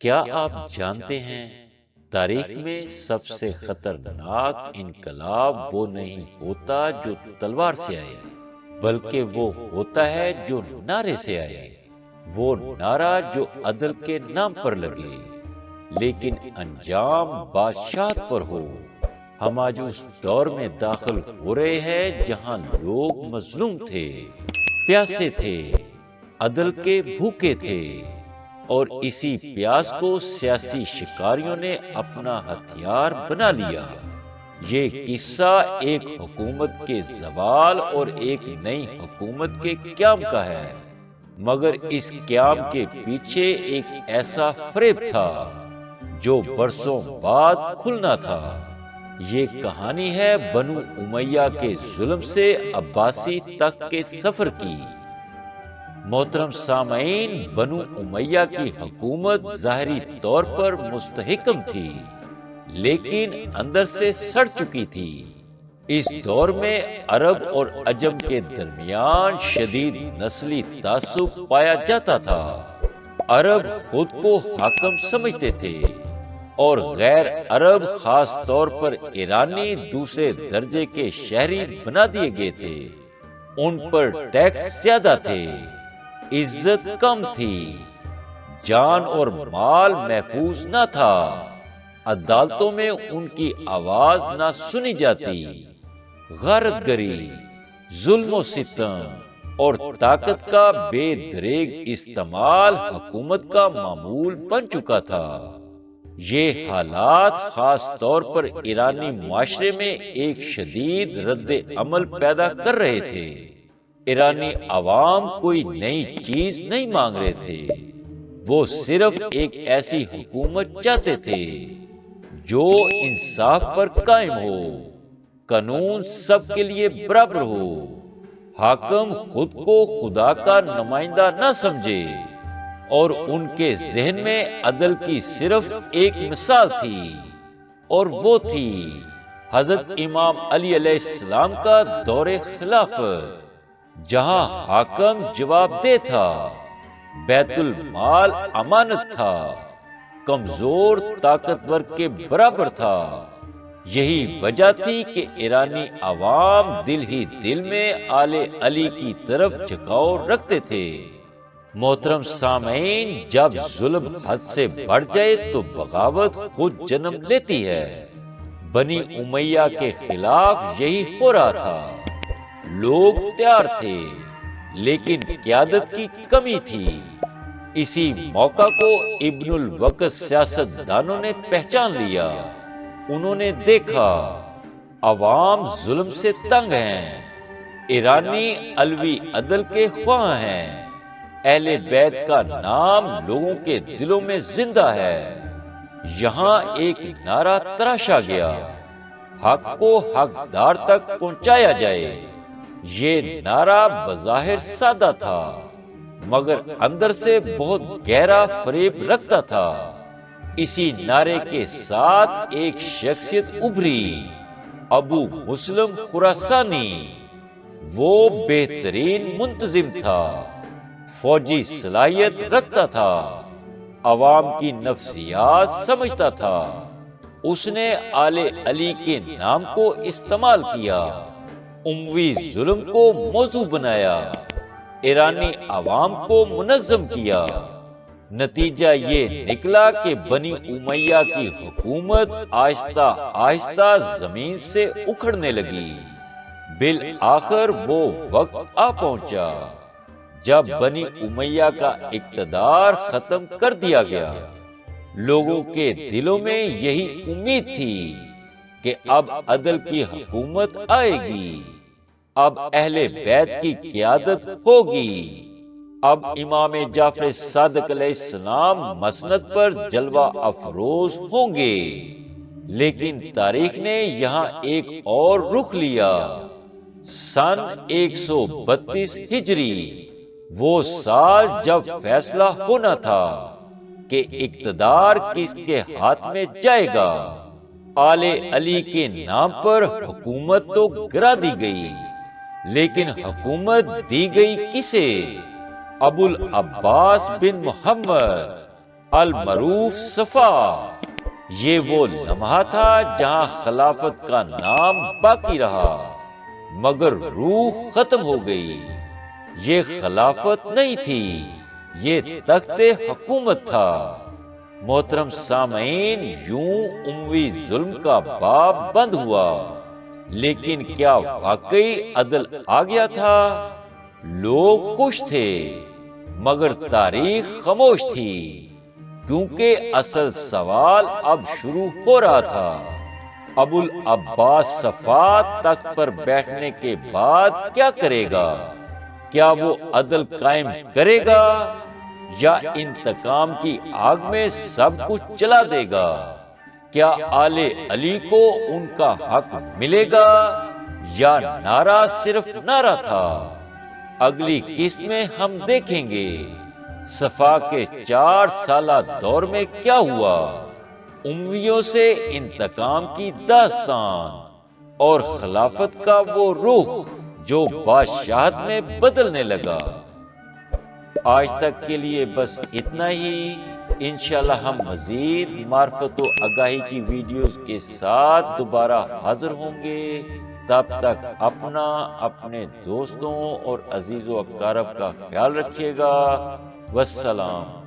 کیا آپ جانتے ہیں تاریخ میں سب سے خطرناک انقلاب وہ نہیں ہوتا جو تلوار سے آئے، بلکہ وہ ہوتا ہے جو نعرے سے آئے، وہ نعرہ جو عدل کے نام پر لگے لیکن انجام بادشاہت پر ہو۔ ہم آج اس دور میں داخل ہو رہے ہیں جہاں لوگ مظلوم تھے، پیاسے تھے، عدل کے بھوکے تھے، اور اسی پیاس کو سیاسی شکاریوں نے اپنا ہتھیار بنا لیا۔ یہ قصہ ایک حکومت کے زوال اور ایک نئی حکومت کے قیام کا ہے، مگر اس قیام کے پیچھے ایک ایسا فریب تھا جو برسوں بعد کھلنا تھا۔ یہ کہانی ہے بنو امیہ کے ظلم سے عباسی تک کے سفر کی۔ محترم سامعین، بنو امیہ کی حکومت ظاہری طور پر مستحکم تھی لیکن اندر سے سڑ چکی تھی۔ اس دور میں عرب اور عجم کے درمیان شدید نسلی تعصب پایا جاتا تھا۔ عرب خود کو حاکم سمجھتے تھے اور غیر عرب، خاص طور پر ایرانی، دوسرے درجے کے شہری بنا دیے گئے تھے۔ ان پر ٹیکس زیادہ تھے، عزت کم تھی، جان اور مال محفوظ نہ تھا، عدالتوں میں ان کی آواز نہ سنی جاتی۔ غارت گری، ظلم و ستم اور طاقت کا بے دریغ استعمال حکومت کا معمول بن چکا تھا۔ یہ حالات خاص طور پر ایرانی معاشرے میں ایک شدید رد عمل پیدا کر رہے تھے۔ ایرانی عوام کوئی نئی چیز نہیں مانگ رہے تھے، وہ صرف ایک ایسی حکومت چاہتے تھے جو انصاف پر قائم ہو، قانون سب کے لیے برابر ہو، حاکم خود کو خدا کا نمائندہ نہ سمجھے، اور ان کے ذہن میں عدل کی صرف ایک مثال تھی، اور وہ تھی حضرت امام علی علیہ السلام کا دور خلافت، جہاں حاکم جواب دہ تھا، بیت المال امانت تھا، کمزور طاقتور کے برابر تھا۔ یہی وجہ تھی کہ ایرانی عوام دل ہی دل میں آل علی کی طرف جھکاؤ رکھتے تھے۔ محترم سامعین، جب ظلم حد سے بڑھ جائے تو بغاوت خود جنم لیتی ہے۔ بنی امیہ کے خلاف یہی ہو رہا تھا۔ لوگ تیار تھے لیکن قیادت کی کمی تھی۔ اسی موقع کو ابن الوقت سیاست دانوں نے پہچان لیا۔ انہوں نے دیکھا عوام ظلم سے تنگ ہیں، ایرانی علوی عدل کے خواہاں ہیں، اہل بیت کا نام لوگوں کے دلوں میں زندہ ہے۔ یہاں ایک نعرہ تراشا گیا، حق کو حقدار تک پہنچایا جائے۔ یہ نعرہ بظاہر سادہ تھا مگر اندر سے بہت گہرا فریب رکھتا تھا۔ اسی نعرے کے ساتھ ایک شخصیت ابھری، ابو مسلم خراسانی۔ وہ بہترین منتظم تھا، فوجی صلاحیت رکھتا تھا، عوام کی نفسیات سمجھتا تھا۔ اس نے آل علی کے نام کو استعمال کیا، اموی ظلم کو موضوع بنایا، ایرانی عوام کو منظم کیا۔ نتیجہ یہ نکلا کہ بنی امیہ کی حکومت آہستہ آہستہ زمین سے اکھڑنے لگی۔ بالآخر وہ وقت آ پہنچا جب بنی امیہ کا اقتدار ختم کر دیا گیا۔ لوگوں کے دلوں میں یہی امید تھی کہ اب عدل کی حکومت آئے گی، اب اہل بیت کی قیادت ہوگی، اب امام جعفر صادق علیہ السلام مسند پر جلوہ افروز ہوں گے۔ لیکن تاریخ نے یہاں ایک اور رخ لیا۔ سن 132 ہجری، وہ سال جب فیصلہ ہونا تھا کہ اقتدار کس کے ہاتھ میں جائے گا۔ آل علی کے نام پر حکومت تو گرا دی گئی، لیکن حکومت دی گئی کسے؟ ابو العباس بن محمد، المعروف صفا، یہ وہ لمحہ تھا جہاں خلافت کا نام باقی رہا مگر روح ختم ہو گئی۔ یہ خلافت نہیں تھی، یہ تخت حکومت تھا۔ محترم سامعین، یوں اموی ظلم کا باب بند ہوا، لیکن کیا واقعی عدل آ گیا تھا؟ لوگ خوش تھے مگر تاریخ خاموش تھی، کیونکہ اصل سوال اب شروع ہو رہا تھا۔ ابو العباس صفا تخت پر بیٹھنے کے بعد کیا کرے گا؟ کیا وہ عدل قائم کرے گا یا انتقام کی آگ میں سب کچھ جلا دے گا؟ کیا آل علی کو ان کا حق ملے گا یا نعرہ صرف نعرہ تھا؟ اگلی قسط میں ہم دیکھیں گے صفا کے 4 سالہ دور میں کیا ہوا، امویوں سے انتقام کی داستان اور خلافت کا وہ رخ جو بادشاہت میں بدلنے لگا۔ آج تک کے لیے بس اتنا ہی۔ انشاءاللہ ہم مزید معرفت و آگاہی کی ویڈیوز کے ساتھ دوبارہ حاضر ہوں گے۔ تب تک اپنا، اپنے دوستوں اور عزیز و اقارب کا خیال رکھیے گا۔ والسلام۔